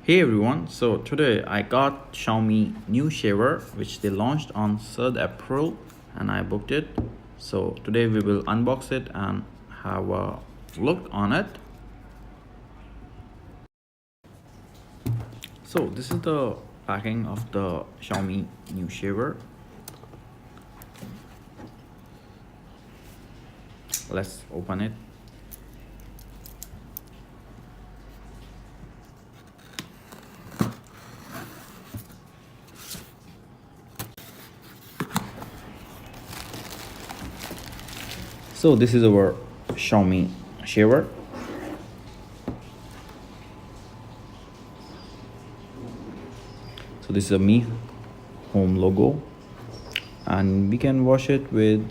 Hey everyone, so today I got Xiaomi new shaver which they launched on 3rd April and I booked it. So today we will unbox it and have a look on it. So this is the packing of the Xiaomi new shaver. Let's open it. So this is our Xiaomi shaver. So this is a Mi Home logo and we can wash it with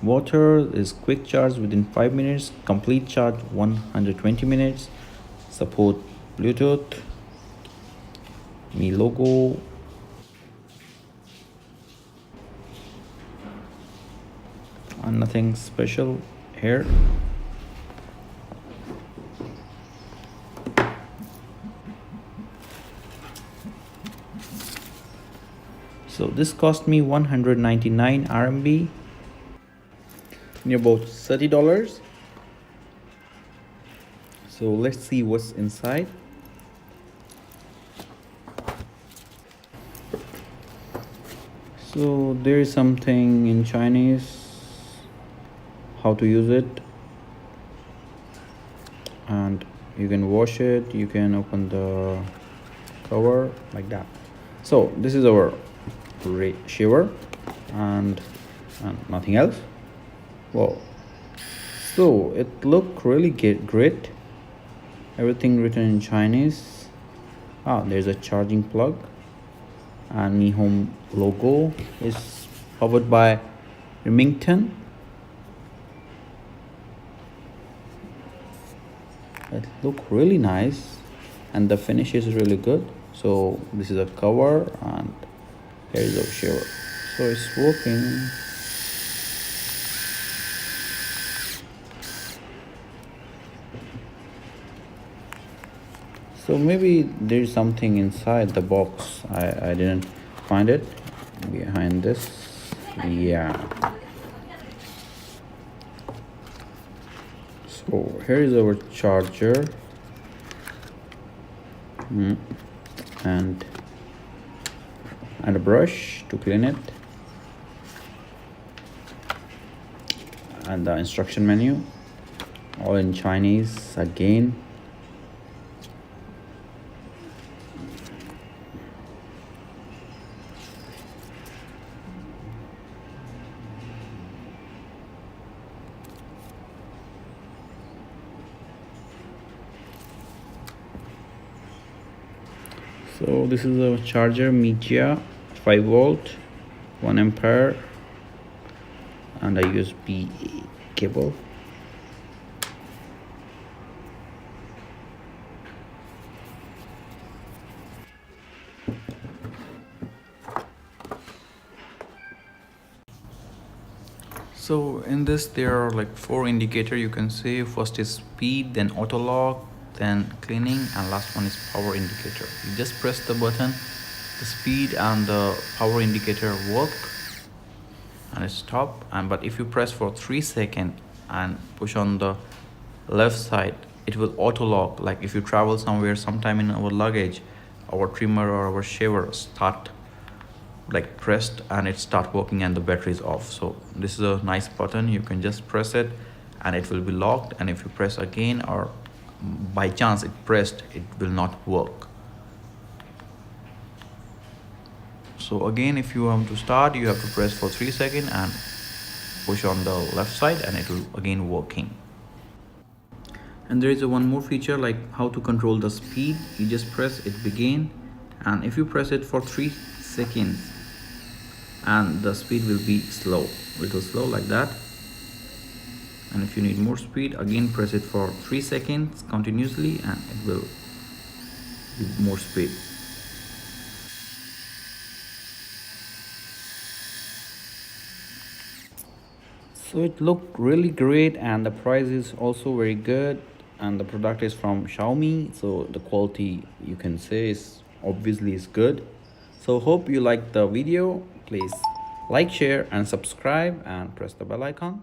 water. Is quick charge within 5 minutes, complete charge 120 minutes, support Bluetooth, Mi logo, and nothing special here. So this cost me 199 RMB, near about $30. So let's see what's inside. So there is something in Chinese how to use it, and you can wash it, you can open the cover like that. So this is our shaver and nothing else. Wow, so it looked really great. Everything written in Chinese. There's a charging plug and Mi Home logo is powered by Remington. It look really nice and the finish is really good. So this is a cover and here is our shaver. So it's working. So maybe there's something inside the box. I didn't find it behind this. Yeah. So here is our charger. And a brush to clean it, and the instruction menu all in Chinese again. So this is a charger, Media 5 volt, 1 ampere, and a USB cable. So in this there are like 4 indicators you can see. First is speed, then auto lock, then cleaning, and last one is power indicator. You just press the button, the speed and the power indicator work and it stop. But if you press for 3 seconds and push on the left side, it will auto lock. Like if you travel somewhere, sometime in our luggage, our trimmer or our shaver start like pressed and it start working and the battery is off. So this is a nice button, you can just press it and it will be locked, and if you press again or by chance it pressed, it will not work. So again, if you want to start, you have to press for 3 seconds and push on the left side and it will again working. And there is one more feature, like how to control the speed. You just press it begin, and if you press it for 3 seconds and the speed will be slow, little slow like that. And if you need more speed, again press it for 3 seconds continuously and it will give more speed. So it looked really great and the price is also very good. and the product is from Xiaomi, so the quality you can say is obviously is good. So hope you like the video. Please like, share and subscribe and press the bell icon.